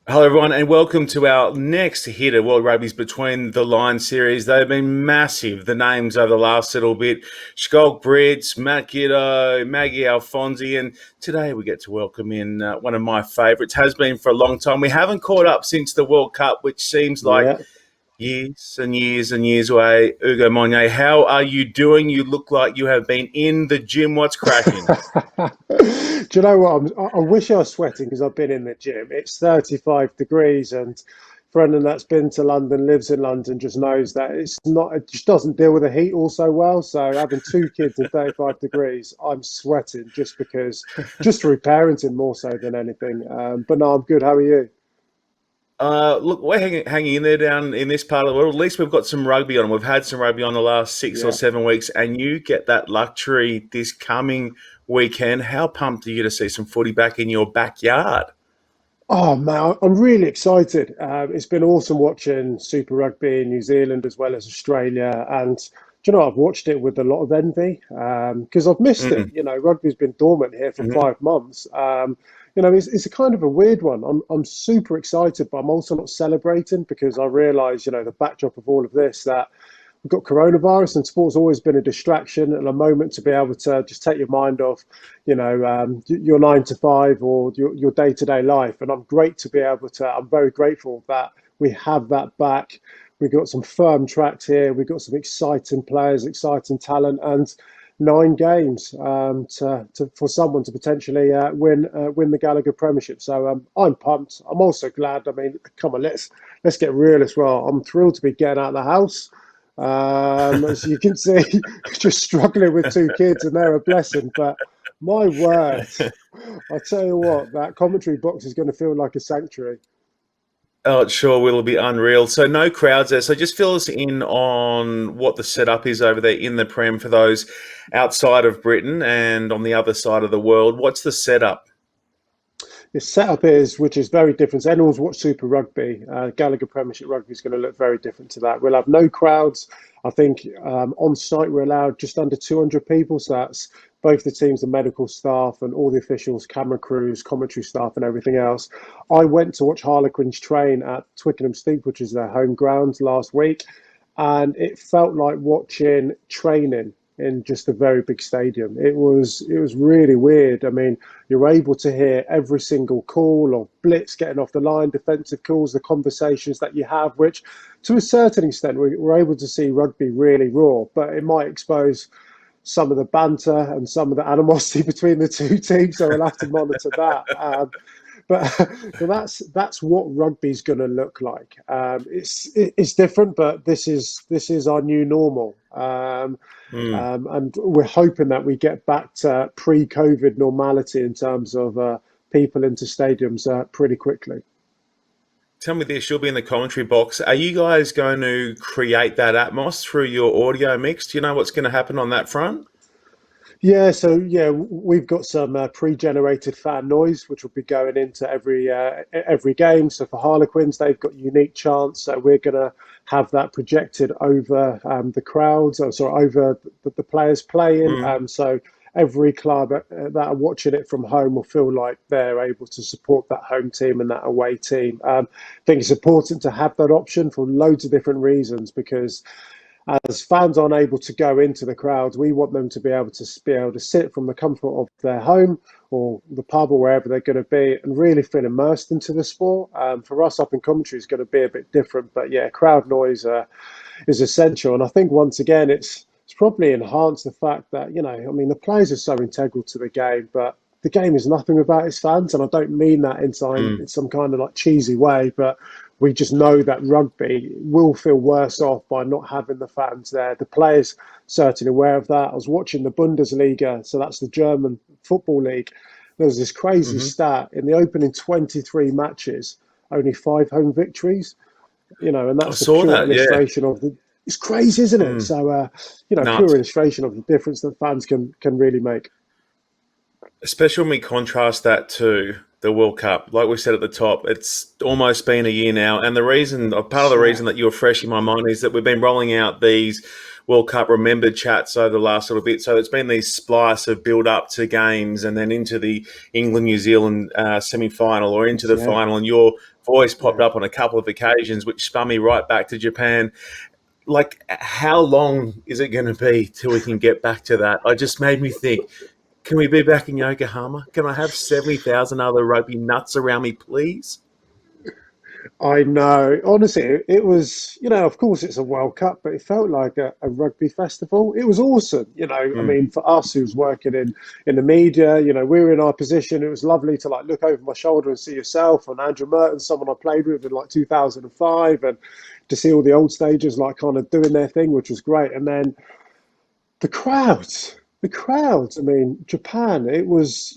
Hello, everyone, and welcome to our next hit of World Rugby's Between the Lines series. They've been massive, the names over the last little bit. Skulk Brits, Matt Giddo, Maggie Alfonsi, and today we get to welcome in one of my favourites, has been for a long time. We haven't caught up since the World Cup, which seems like Yeah. years and years and years away. Ugo Monye, how are you doing? You look like you have been in the gym. What's cracking? Do you know what? I wish I was sweating because I've been in the gym. It's 35 degrees, and for anyone that's been to London, lives in London, just knows that it's not. It just doesn't deal with the heat all so well. So having two kids in 35 degrees, I'm sweating just through parenting more so than anything. But no, I'm good. How are you? Look, we're hanging in there down in this part of the world. At least we've got some rugby on. We've had some rugby on the last 6 or 7 weeks, and you get that luxury this coming weekend. How pumped are you to see some footy back in your backyard? Oh man, I'm really excited. It's been awesome watching Super Rugby in New Zealand as well as Australia, and do you know I've watched it with a lot of envy because I've missed it. Mm, You know, rugby's been dormant here for mhm. 5 months. It's a kind of a weird one. I'm super excited, but I'm also not celebrating because I realise the backdrop of all of this that we've got coronavirus and sport's always been a distraction and a moment to be able to just take your mind off, your 9 to 5 or your day-to-day life. And I'm very grateful that we have that back. We've got some firm tracks here. We've got some exciting players, exciting talent, and 9 games for someone to potentially win the Gallagher Premiership. So I'm pumped. I'm also glad. I mean, come on, let's get real as well. I'm thrilled to be getting out of the house. As you can see, just struggling with two kids, and they're a blessing. But my word, I tell you what, that commentary box is going to feel like a sanctuary. Oh, it sure will be unreal. So no crowds there. So just fill us in on what the setup is over there in the Prem for those outside of Britain and on the other side of the world. What's the setup? The setup is, which is very different. So anyone's watched Super Rugby, Gallagher Premiership Rugby is going to look very different to that. We'll have no crowds. I think on site we're allowed just under 200 people. So that's both the teams, the medical staff, and all the officials, camera crews, commentary staff, and everything else. I went to watch Harlequins train at Twickenham Steep, which is their home ground, last week, and it felt like watching training in just a very big stadium. It was really weird. I mean, you're able to hear every single call or blitz getting off the line, defensive calls, the conversations that you have, which to a certain extent we're able to see rugby really raw, but it might expose some of the banter and some of the animosity between the two teams. So we'll have to monitor that. But but that's what rugby's going to look like. It's different, but this is our new normal. Hmm. And we're hoping that we get back to pre-COVID normality in terms of people into stadiums pretty quickly. Tell me this, you'll be in the commentary box. Are you guys going to create that atmos through your audio mix? Do you know what's going to happen on that front? So we've got some pre-generated fan noise, which will be going into every game. So for Harlequins, they've got unique chants, so we're going to have that projected over the crowds, or sorry, over the players playing. Mm. So every club that are watching it from home will feel like they're able to support that home team and that away team. I think it's important to have that option for loads of different reasons because as fans aren't able to go into the crowds, we want them to be able to sit from the comfort of their home or the pub or wherever they're going to be and really feel immersed into the sport. For us, up in commentary is going to be a bit different, but yeah, crowd noise is essential. And I think once again, it's probably enhanced the fact that I mean, the players are so integral to the game, but the game is nothing without its fans, and I don't mean that in Mm. some kind of like cheesy way, but we just know that rugby will feel worse off by not having the fans there. The players certainly aware of that. I was watching the Bundesliga, so that's the German football league. There was this crazy Hmm. stat in the opening 23 matches, only 5 home victories. And I that's the saw pure that, yeah. illustration of the. It's crazy, isn't it? Mm. So, pure Nuts. illustration of the difference that fans can really make. Especially when we contrast that to the World Cup. Like we said at the top, it's almost been a year now. And the reason, or part of the Yeah. reason that you're fresh in my mind is that we've been rolling out these World Cup remembered chats over the last little bit. So there's been these splice of build up to games and then into the England New Zealand semi final or into the Yeah, final, and your voice popped yeah. up on a couple of occasions, which spun me right back to Japan. Like, how long is it going to be till we can get back to that? I just made me think, can we be back in Yokohama? Can I have 70,000 other rugby nuts around me, please? I know. Honestly, it was, of course it's a World Cup, but it felt like a rugby festival. It was awesome. I Mm. mean, for us who's working in the media, we were in our position. It was lovely to like look over my shoulder and see yourself and Andrew Merton, someone I played with in like 2005, and to see all the old stagers like kind of doing their thing, which was great. And then the crowds. I mean, Japan, it was,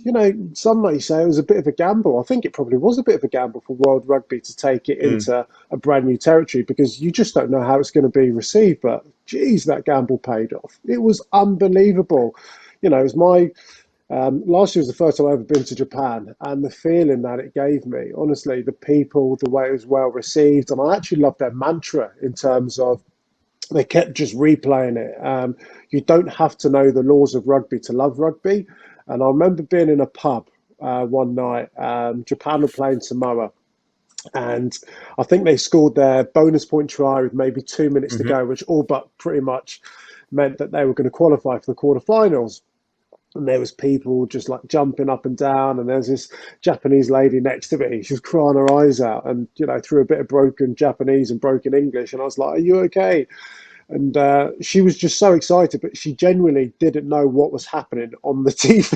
some may say it was a bit of a gamble. I think it probably was a bit of a gamble for World Rugby to take it Mm. into a brand new territory because you just don't know how it's going to be received. But geez, that gamble paid off. It was unbelievable. It was last year was the first time I've ever been to Japan, and the feeling that it gave me, honestly, the people, the way it was well received, and I actually loved their mantra in terms of they kept just replaying it. You don't have to know the laws of rugby to love rugby. And I remember being in a pub one night. Japan were playing Samoa, and I think they scored their bonus point try with maybe 2 minutes to Hmm. go, which all but pretty much meant that they were going to qualify for the quarterfinals. And there was people just like jumping up and down, and there's this Japanese lady next to me. She was crying her eyes out, and through a bit of broken Japanese and broken English. And I was like, "Are you okay?" And she was just so excited, but she genuinely didn't know what was happening on the TV.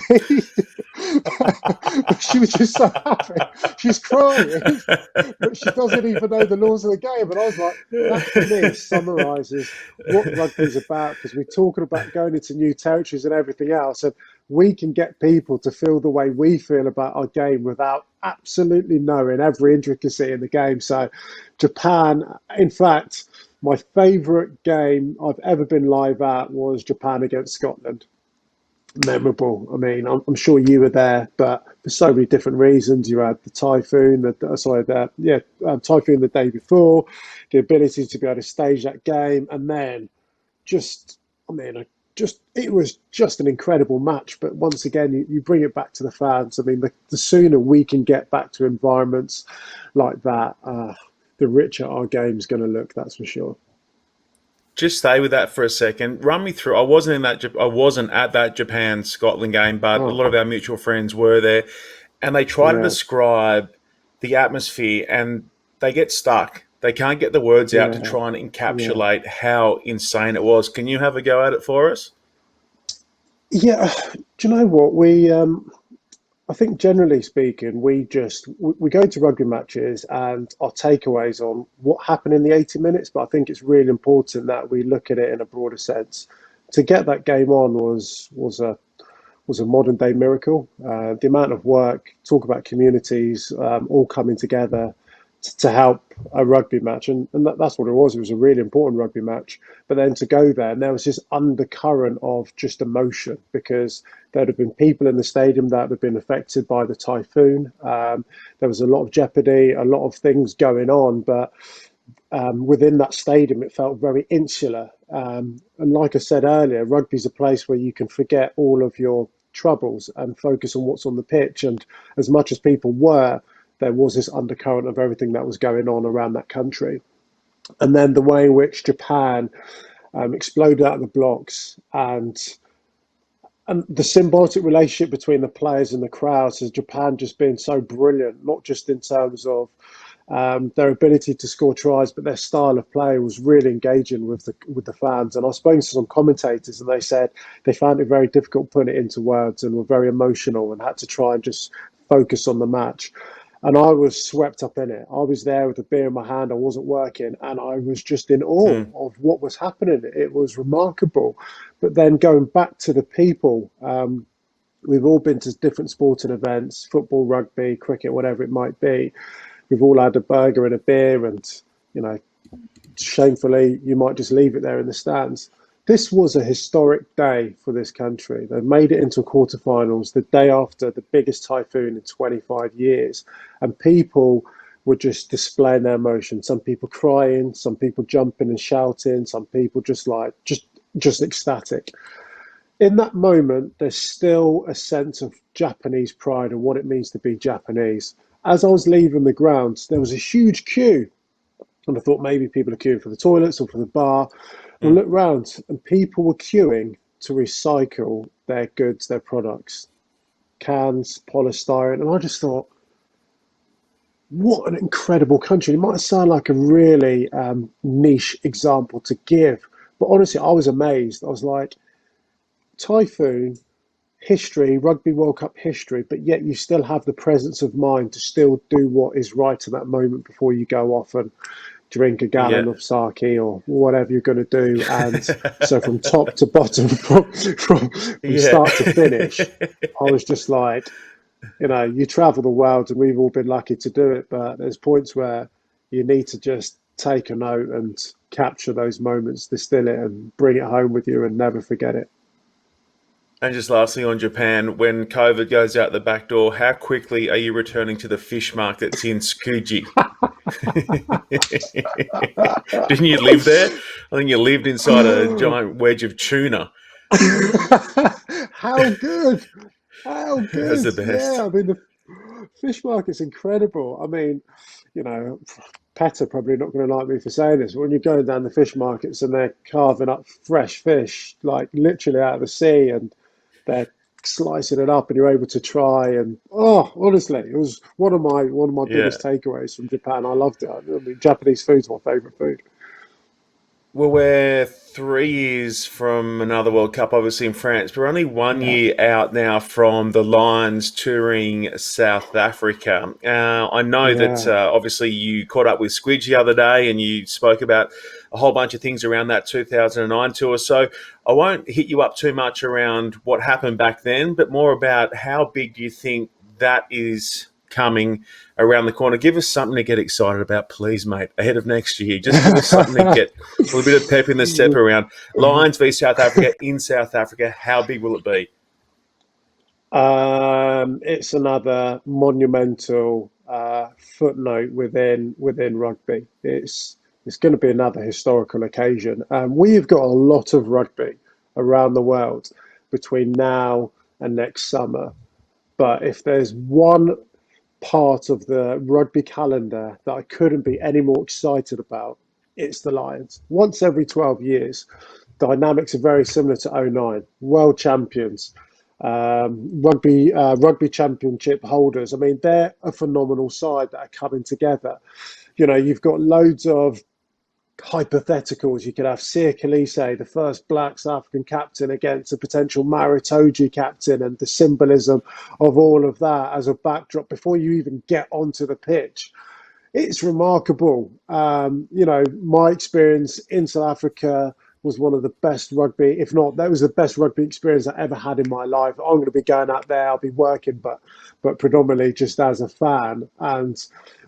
But she was just so happy. She's crying, but she doesn't even know the laws of the game. And I was like, that for me summarizes what rugby's about, because we're talking about going into new territories and everything else. And we can get people to feel the way we feel about our game without absolutely knowing every intricacy in the game. So, Japan, in fact, my favourite game I've ever been live at was Japan against Scotland. Memorable. I mean, I'm sure you were there, but for so many different reasons. You had the typhoon, typhoon the day before, the ability to be able to stage that game, and then just, I mean, it was just an incredible match. But once again, you bring it back to the fans. I mean, the sooner we can get back to environments like that, the richer our game's going to look. That's for sure. Just stay with that for a second. Run me through. I wasn't at that Japan Scotland game, but a Oh, lot of our mutual friends were there, and they try to yeah, describe the atmosphere, and they get stuck. They can't get the words out to yeah, try and yeah. encapsulate how insane it was. Can you have a go at it for us? Yeah, do you know what I think generally speaking, we go to rugby matches and our takeaways on what happened in the 80 minutes, but I think it's really important that we look at it in a broader sense. To get that game on was a modern day miracle. The amount of work, talk about communities all coming together to help a rugby match, and that's what it was. It was a really important rugby match. But then to go there, and there was this undercurrent of just emotion because there'd have been people in the stadium that had been affected by the typhoon. There was a lot of jeopardy, a lot of things going on, but within that stadium, it felt very insular. And like I said earlier, rugby's a place where you can forget all of your troubles and focus on what's on the pitch. And as much as people were, there was this undercurrent of everything that was going on around that country. And then the way in which Japan exploded out of the blocks and the symbiotic relationship between the players and the crowds has Japan just been so brilliant, not just in terms of their ability to score tries, but their style of play was really engaging with the fans. And I spoke to some commentators, and they said they found it very difficult putting it into words and were very emotional and had to try and just focus on the match. And I was swept up in it. I was there with a beer in my hand. I wasn't working, and I was just in awe Mm. of what was happening. It was remarkable. But then going back to the people, we've all been to different sporting events, football, rugby, cricket, whatever it might be. We've all had a burger and a beer, and you know, shamefully, you might just leave it there in the stands. This was a historic day for this country. They made it into quarterfinals the day after the biggest typhoon in 25 years, and people were just displaying their emotion. Some people crying, some people jumping and shouting, some people just just ecstatic. In that moment, there's still a sense of Japanese pride and what it means to be Japanese. As I was leaving the grounds, there was a huge queue, and I thought maybe people are queuing for the toilets or for the bar. And I Mm. looked round, and people were queuing to recycle their goods, their products, cans, polystyrene, and I just thought, what an incredible country. It might sound like a really niche example to give, but honestly, I was amazed. I was like, Typhoon history, Rugby World Cup history, but yet you still have the presence of mind to still do what is right in that moment before you go off and drink a Yeah. gallon of sake or whatever you're going to do. And so from top to bottom, from Yeah. start to finish, I was just like, you travel the world and we've all been lucky to do it, but there's points where you need to just take a note and capture those moments, distill it and bring it home with you and never forget it. And just lastly on Japan, when COVID goes out the back door, how quickly are you returning to the fish markets in Tsukuji? Didn't you live there? I think you lived inside a giant wedge of tuna. How good! How That's good! the Yeah, best. I mean the fish market's incredible. I mean, you know, Pet are probably not going to like me for saying this, but when you're going down the fish markets and they're carving up fresh fish, like literally out of the sea, and they're slicing it up, and you're able to try. And oh, honestly, it was one of my Yeah. biggest takeaways from Japan. I loved it. I mean, Japanese food's my favorite food. Well, we're 3 years from another World Cup, obviously in France. We're only one Yeah, year out now from the Lions touring South Africa. I know that yeah. obviously you caught up with Squidge the other day and you spoke about a whole bunch of things around that 2009 tour. So I won't hit you up too much around what happened back then, but more about how big do you think that is coming around the corner. Give us something to get excited about, please, mate, ahead of next year. Just give us something to get a little bit of pep in the step around. Lions v South Africa in South Africa. How big will it be? It's another monumental footnote within rugby. It's going to be another historical occasion. We've got a lot of rugby around the world between now and next summer. But if there's one part of the rugby calendar that I couldn't be any more excited about, it's the Lions. Once every 12 years, dynamics are very similar to '09. World champions, rugby championship holders. I mean, they're a phenomenal side that are coming together. You've got loads of hypotheticals. You could have Sir Khaleesi, the first black South African captain, against a potential Maritoji captain, and the symbolism of all of that as a backdrop before you even get onto the pitch. It's remarkable. My experience in South Africa was one of the best rugby, if not, that was the best rugby experience I ever had in my life. I'm going to be going out there. I'll be working, but predominantly just as a fan. And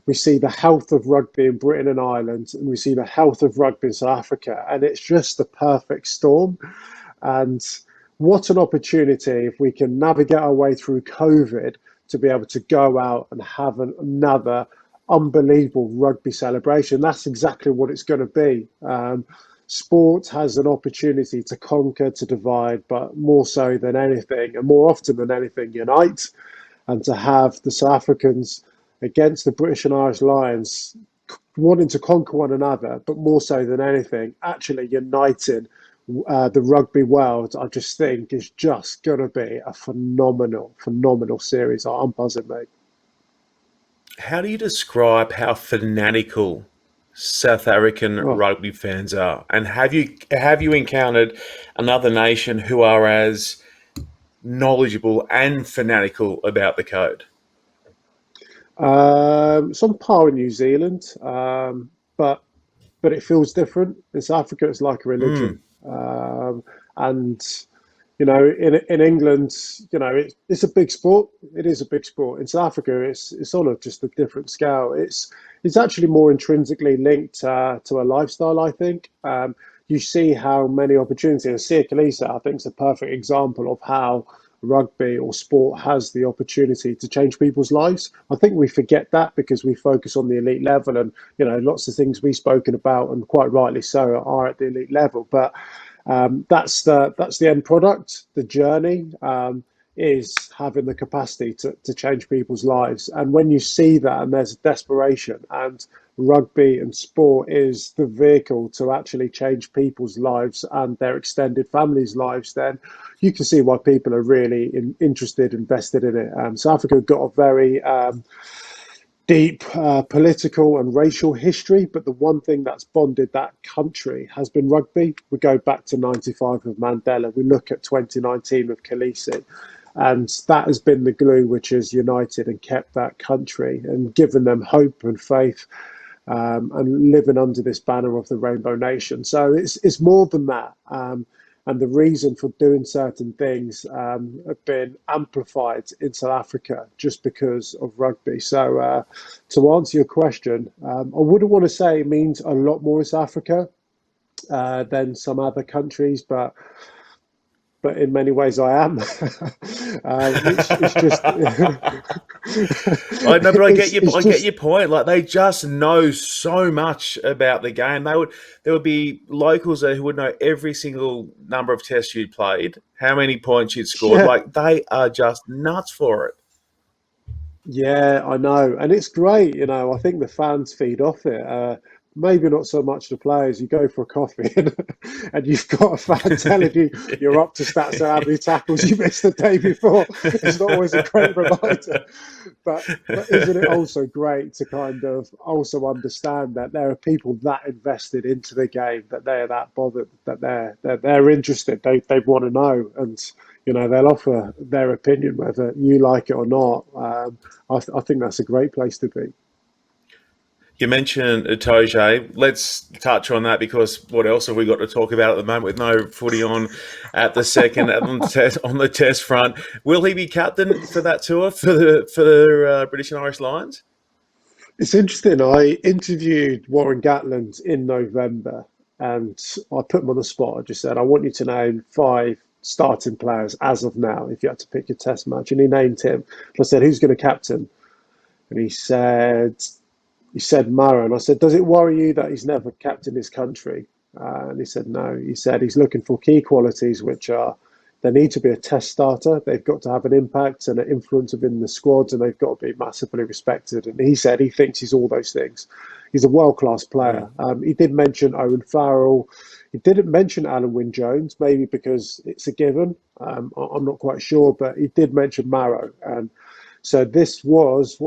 we see the health of rugby in Britain and Ireland, and we see the health of rugby in South Africa, and it's just the perfect storm. And what an opportunity if we can navigate our way through COVID to be able to go out and have another unbelievable rugby celebration. That's exactly what it's going to be. Sport has an opportunity to conquer, to divide, but more so than anything, and more often than anything, unite. And to have the South Africans against the British and Irish Lions wanting to conquer one another, but more so than anything, actually uniting the rugby world, I just think is just going to be a phenomenal, phenomenal series. I'm buzzing, mate. How do you describe how fanatical South African Oh, rugby fans are? And have you encountered another nation who are as knowledgeable and fanatical about the code? some power in New Zealand, but it feels different. In South Africa, it's like a religion, Mm. and in England, it's a big sport. It is a big sport. In South Africa, it's on a just a different scale. It's actually more intrinsically linked to a lifestyle, I think. You see how many opportunities, and Sia Kalisa, I think, is a perfect example of how rugby or sport has the opportunity to change people's lives. I think we forget that because we focus on the elite level, and lots of things we've spoken about, and quite rightly so, are at the elite level. But That's the end product. The journey is having the capacity to change people's lives. And when you see that, and there's desperation, and rugby and sport is the vehicle to actually change people's lives and their extended families' lives, then you can see why people are really interested, invested in it. South Africa got a very deep political and racial history, but the one thing that's bonded that country has been rugby. We go back to 95 with Mandela. We look at 2019 with Khaleesi. And that has been the glue which has united and kept that country and given them hope and faith, and living under this banner of the Rainbow Nation. So it's more than that. And the reason for doing certain things have been amplified in South Africa just because of rugby. So to answer your question, I wouldn't want to say it means a lot more in South Africa than some other countries, but in many ways I am, which is just I know, but I get it's I get just your point. Like they just know so much about the game. There would be locals there who would know every single number of tests you'd played, how many points you'd scored. yeah. Like they are just nuts for it. Yeah, I know, and it's great. I think the fans feed off it. Maybe not so much the players. You go for a coffee, and you've got a fan telling you you're up to stats and how many tackles you missed the day before. It's not always a great reminder, but isn't it also great to kind of also understand that there are people that invested into the game, that they're that bothered, that they're interested. They want to know, and they'll offer their opinion whether you like it or not. I think that's a great place to be. You mentioned Itoje. Let's touch on that because what else have we got to talk about at the moment with no footy on at the second on the test front? Will he be captain for that tour for the British and Irish Lions? It's interesting. I interviewed Warren Gatland in November, and I put him on the spot. I just said, I want you to name 5 starting players as of now if you had to pick your test match. And he named him. And I said, who's going to captain? And he said Mara. And I said, does it worry you that he's never captained his country? And he said, no. He said he's looking for key qualities, which are they need to be a test starter. They've got to have an impact and an influence within the squads, and they've got to be massively respected. And he said he thinks he's all those things. He's a world-class player. He did mention Owen Farrell. He didn't mention Alan Wynne-Jones, maybe because it's a given. I'm not quite sure, but he did mention Marrow. And so this was,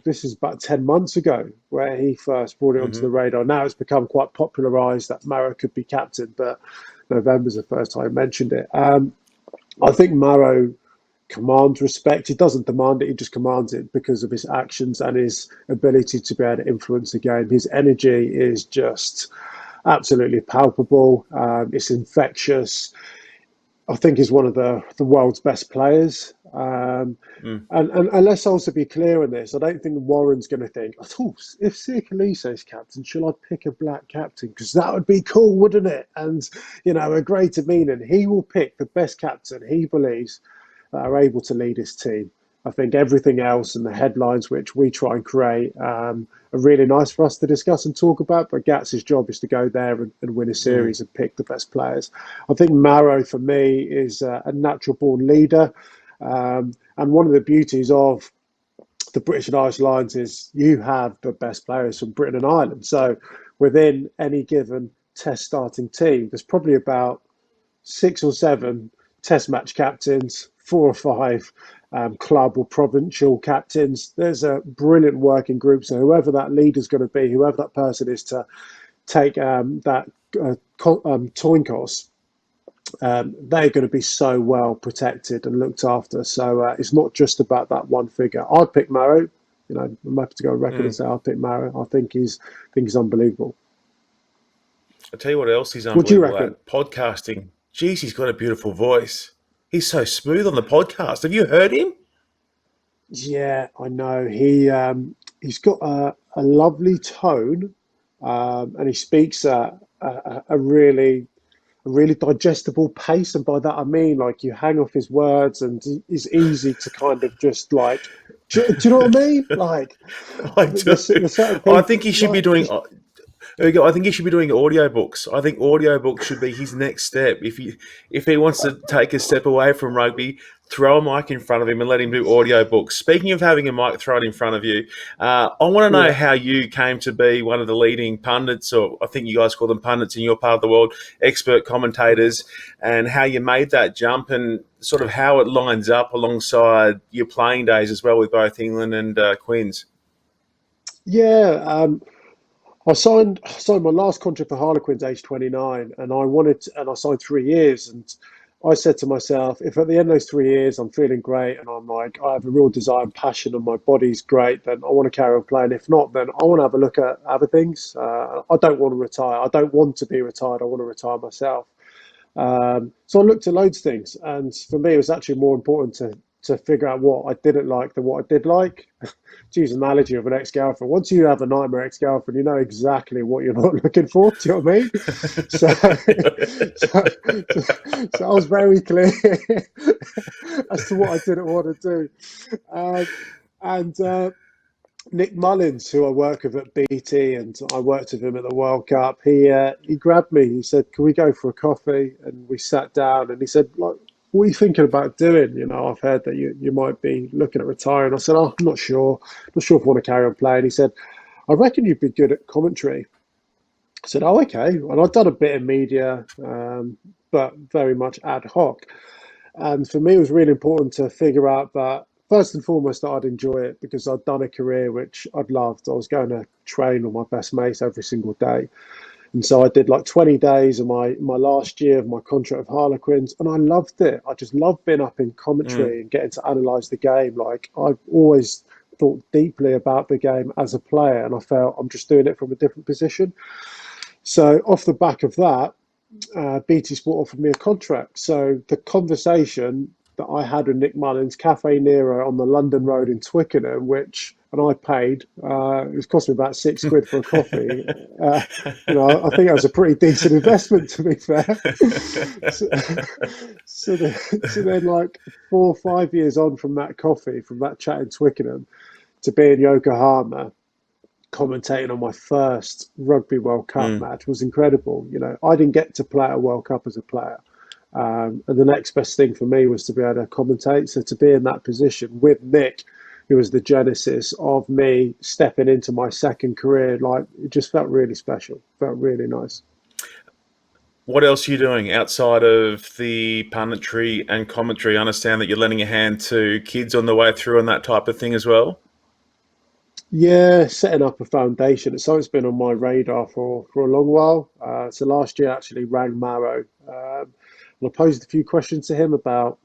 this is about 10 months ago where he first brought it onto the radar. Now it's become quite popularised that Marrow could be captain, but November's the first time I mentioned it. I think Marrow commands respect. He doesn't demand it, he just commands it because of his actions and his ability to be able to influence the game. His energy is just absolutely palpable. It's infectious. I think he's one of the world's best players. And let's also be clear on this. I don't think Warren's going to think, oh, if Sia Khaleesi's captain, shall I pick a black captain? Because that would be cool, wouldn't it? And, a greater meaning. He will pick the best captain he believes that are able to lead his team. I think everything else and the headlines which we try and create are really nice for us to discuss and talk about. But Gats's job is to go there and win a series and pick the best players. I think Marrow, for me, is a natural-born leader. And one of the beauties of the British and Irish Lions is you have the best players from Britain and Ireland. So within any given test starting team, there's probably about 6 or 7 test match captains, 4 or 5 club or provincial captains. There's a brilliant working group. So whoever that leader's going to be, whoever that person is to take that Toinkos, they're going to be so well protected and looked after. So it's not just about that one figure. I'd pick Marrow. I'm happy to go on record and say I'd pick Marrow. I think he's unbelievable. I'll tell you what else he's What do you unbelievable reckon? at. Podcasting. Jeez, he's got a beautiful voice. He's so smooth on the podcast. Have you heard him? Yeah, I know. He's got a lovely tone, and he speaks at a really digestible pace. And by that I mean like you hang off his words, and it's easy to kind of just like. Do you know what I mean? Like I do. there's certain I think people he should be like doing. Ugo, I think he should be doing audiobooks. I think audiobooks should be his next step. If he wants to take a step away from rugby, throw a mic in front of him and let him do audiobooks. Speaking of having a mic thrown in front of you, I want to know Yeah. how you came to be one of the leading pundits, or I think you guys call them pundits in your part of the world, expert commentators, and how you made that jump and sort of how it lines up alongside your playing days as well with both England and Queens. Yeah, I signed my last contract for Harlequins age 29, and I signed 3 years. And I said to myself, if at the end of those 3 years I'm feeling great and I'm like I have a real desire and passion and my body's great, then I want to carry on playing. If not, then I want to have a look at other things. I don't want to retire. I don't want to be retired. I want to retire myself. So I looked at loads of things, and for me, it was actually more important to figure out what I didn't like than what I did like. To use an analogy of an ex-girlfriend, once you have a nightmare ex-girlfriend, you know exactly what you're not looking for. Do you know what I mean? So, so, so I was very clear as to what I didn't want to do. And Nick Mullins, who I work with at BT, and I worked with him at the World Cup, he grabbed me. He said, "Can we go for a coffee?" And we sat down, and he said, "Like, what are you thinking about doing? You know, I've heard that you might be looking at retiring." I said, "Oh, I'm not sure. Not sure if I want to carry on playing." He said, "I reckon you'd be good at commentary." I said, "Oh, okay." And I'd done a bit of media, but very much ad hoc. And for me, it was really important to figure out that first and foremost that I'd enjoy it because I'd done a career which I'd loved. I was going to train with my best mates every single day. And so I did like 20 days of my last year of my contract with Harlequins, and I loved it. I just loved being up in Mm. commentary and getting to analyse the game. Like I've always thought deeply about the game as a player, and I felt I'm just doing it from a different position. So off the back of that, BT Sport offered me a contract. So the conversation that I had with Nick Mullins, Cafe Nero on the London Road in Twickenham, which and I paid, it was cost me about £6 for a coffee. Uh, I think that was a pretty decent investment, to be fair. so, so then, like 4 or 5 years on from that coffee, from that chat in Twickenham, to be in Yokohama commentating on my first Rugby World Cup Mm. match was incredible. I didn't get to play at a World Cup as a player. And the next best thing for me was to be able to commentate. So to be in that position with Nick, who was the genesis of me stepping into my second career, like it just felt really special, felt really nice. What else are you doing outside of the punditry and commentary? I understand that you're lending a hand to kids on the way through and that type of thing as well. Yeah, setting up a foundation. It's something that's been on my radar for a long while. So last year, I actually rang Maro and I posed a few questions to him about,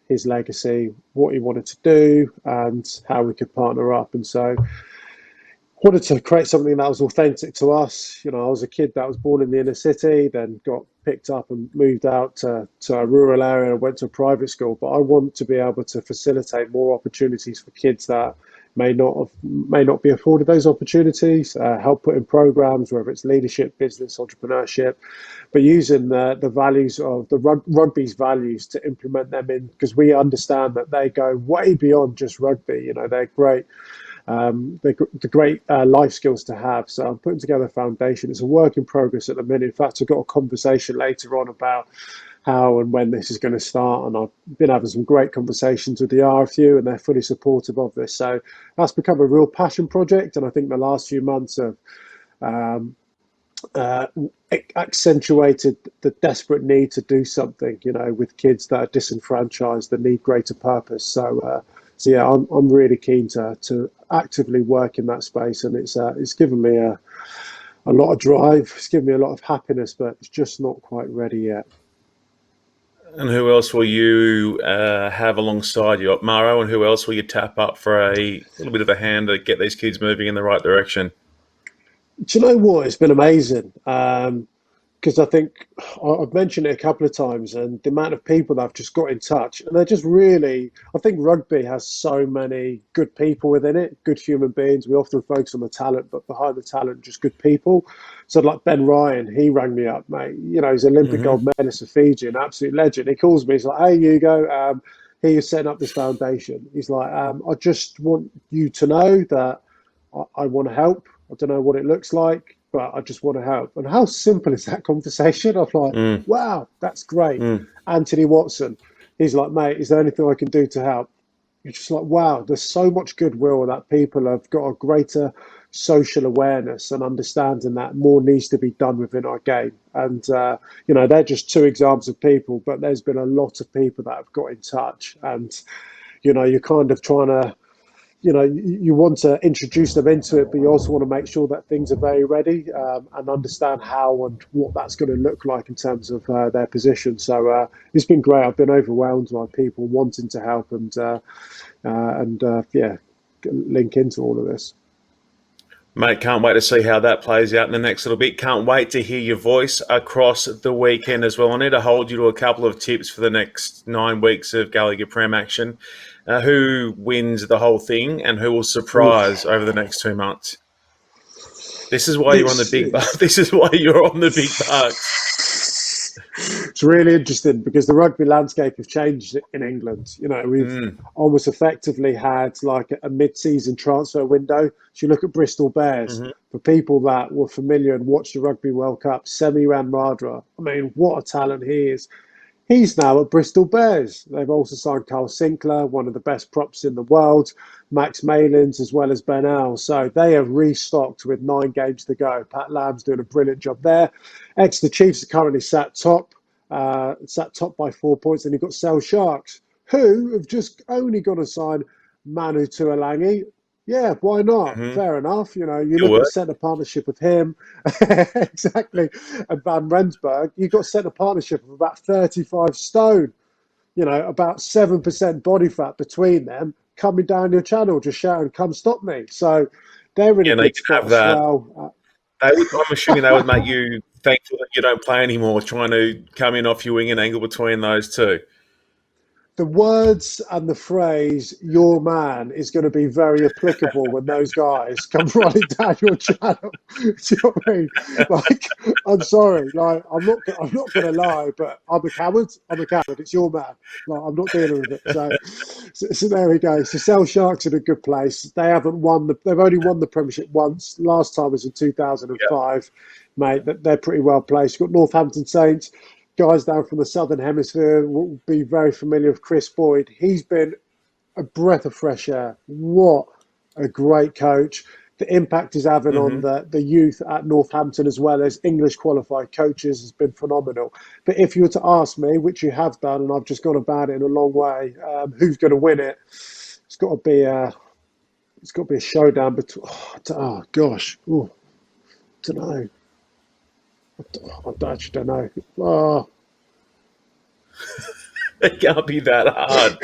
his legacy, what he wanted to do, and how we could partner up. And so wanted to create something that was authentic to us. I was a kid that was born in the inner city, then got picked up and moved out to a rural area and went to a private school. But I want to be able to facilitate more opportunities for kids that may not be afforded those opportunities. Help put in programs, whether it's leadership, business, entrepreneurship, but using the values of the rugby's values to implement them in because we understand that they go way beyond just rugby. They're great the great life skills to have. So I'm putting together a foundation. It's a work in progress at the minute. In fact, I've got a conversation later on about how and when this is going to start. And I've been having some great conversations with the RFU, and they're fully supportive of this. So that's become a real passion project. And I think the last few months have um, uh, accentuated the desperate need to do something, with kids that are disenfranchised, that need greater purpose. So yeah, I'm really keen to actively work in that space, and it's given me a lot of drive. It's given me a lot of happiness, but it's just not quite ready yet. And who else will you have alongside you at Maro? And who else will you tap up for a little bit of a hand to get these kids moving in the right direction? Do you know what? It's been amazing. Because I think I've mentioned it a couple of times, and the amount of people that have just got in touch, and they're just really. I think rugby has so many good people within it, good human beings. We often focus on the talent, but behind the talent, just good people. So, like Ben Ryan, he rang me up, mate. He's Olympic Mm-hmm. gold medalist for Fiji, an absolute legend. He calls me, he's like, "Hey, Hugo, here you're setting up this foundation." He's like, "I just want you to know that I want to help. I don't know what it looks like. but I just want to help. And how simple is that conversation? I'm like, Mm, wow, that's great. mm. Anthony Watson, he's like, mate, is there anything I can do to help? You're just like, wow, there's so much goodwill that people have got a greater social awareness and understanding that more needs to be done within our game. And, they're just two examples of people, but there's been a lot of people that have got in touch. And, you're kind of trying to, you want to introduce them into it, but you also want to make sure that things are very ready and understand how and what that's going to look like in terms of their position. So it's been great. I've been overwhelmed by people wanting to help and link into all of this. Mate, can't wait to see how that plays out in the next little bit. Can't wait to hear your voice across the weekend as well. I need to hold you to a couple of tips for the next 9 weeks of Gallagher Prem action. Who wins the whole thing and who will surprise Oof. over the next 2 months? This is why you're on the It's, big it's This is why you're on the big bucks. It's really interesting because the rugby landscape has changed in England. We've Mm, almost effectively had like a mid-season transfer window. So you look at Bristol Bears, hmm for people that were familiar and watched the Rugby World Cup, Semi Radradra. I mean, what a talent he is. He's now at Bristol Bears. They've also signed Carl Sinclair, one of the best props in the world, Max Malins, as well as Ben Al. So they have restocked with 9 games to go. Pat Lamb's doing a brilliant job there. Exeter Chiefs are currently sat top by 4 points. And you've got Sale Sharks, who have just only got to sign Manu Tuolangi. Yeah, why not? hmm Fair enough. You Good look at the work. centre partnership with him, exactly, and Van Rensburg. You've got centre partnership of about 35 stone. About 7% body fat between them, coming down your channel, just shouting, "Come stop me!" So they're in a Yeah, no, you good can spot have as that. well. I'm assuming they would make you thankful that you don't play anymore, trying to come in off your wing and angle between those two. The words and the phrase "your man" is going to be very applicable when those guys come running down your channel. Do you know what I mean? Like, I'm sorry, like I'm not going to lie, but I'm a coward. I'm a coward. It's your man. Like, I'm not dealing with it. So there we go. So Sale Sharks in a good place. They've only won the Premiership once. Last time was in Yeah. 2005, mate. They're pretty well placed. You've got Northampton Saints, guys down from the Southern Hemisphere will be very familiar with Chris Boyd. He's been a breath of fresh air. What a great coach. The impact he's having on hmm the youth at Northampton as well as English qualified coaches has been phenomenal. But if you were to ask me, which you have done, and I've just gone about it in a long way, who's going to win it? It's got to be a showdown between. Oh gosh, I don't know. I actually don't know. Oh, It can't be that hard.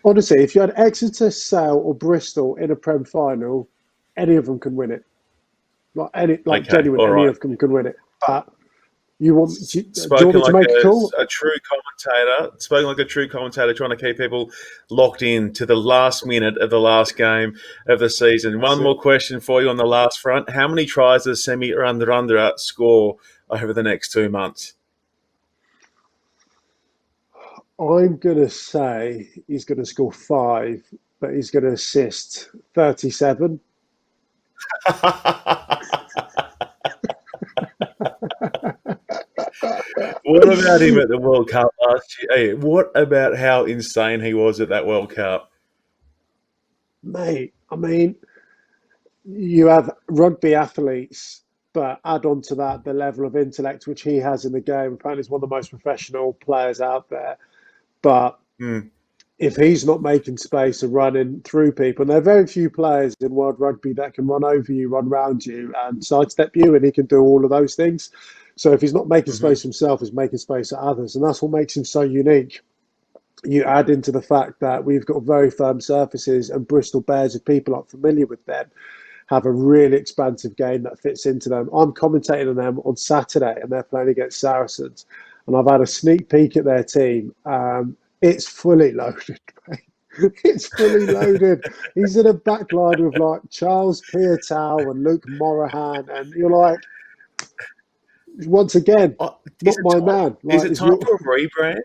honestly, if you had Exeter, Sale, or Bristol in a Prem final, any of them can win it. Like Okay, genuine, all any right. of them can win it. But do you want Spoken me to like make a call? a true commentator. Spoken like a true commentator, trying to keep people locked in to the last minute of the last game of the season. One That's more it. question for you on the last front: how many tries does Semi Radradra score over the next 2 months? I'm gonna say he's gonna score 5, but he's gonna assist 37. What about him at the World Cup last year? Hey, what about how insane he was at that World Cup? Mate, I mean, you have rugby athletes, but add on to that the level of intellect which he has in the game. Apparently, he's one of the most professional players out there. But Mm, if he's not making space and running through people, and there are very few players in world rugby that can run over you, run round you, and sidestep you, and he can do all of those things. So if he's not making hmm space for himself, he's making space for others, and that's what makes him so unique. You add into the fact that we've got very firm surfaces, and Bristol Bears, if people aren't familiar with them, have a really expansive game that fits into them. I'm commentating on them on Saturday, and they're playing against Saracens, and I've had a sneak peek at their team. It's fully loaded, mate. It's fully loaded. He's in a back line with like Charles Piatow and Luke Morahan, and you're like, once again, Is not it my time? man. Is Like, it is time your for a rebrand?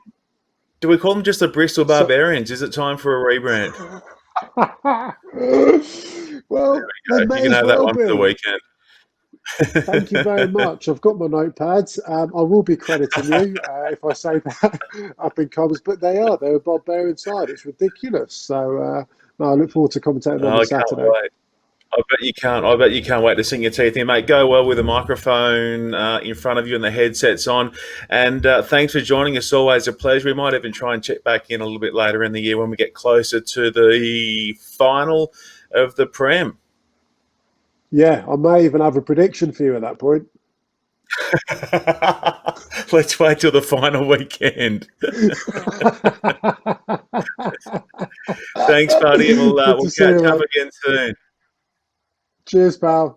Do we call them just the Bristol so? Barbarians? Is it time for a rebrand? Well, they You may can as have that well one for the be. weekend. Thank you very much. I've got my notepads. I will be crediting you if I say that up in comms, but they're a barbarian side. It's ridiculous. So no, I look forward to commentating them Oh, on I can't Saturday. wait. I bet you can't. I bet you can't wait to sink your teeth in, mate. Go well with the microphone in front of you and the headsets on. And thanks for joining us. Always a pleasure. We might even try and check back in a little bit later in the year when we get closer to the final of the Prem. Yeah, I may even have a prediction for you at that point. Let's wait till the final weekend. Thanks, buddy, and we'll Good to we'll see catch you, up mate. again soon. Cheers, pal.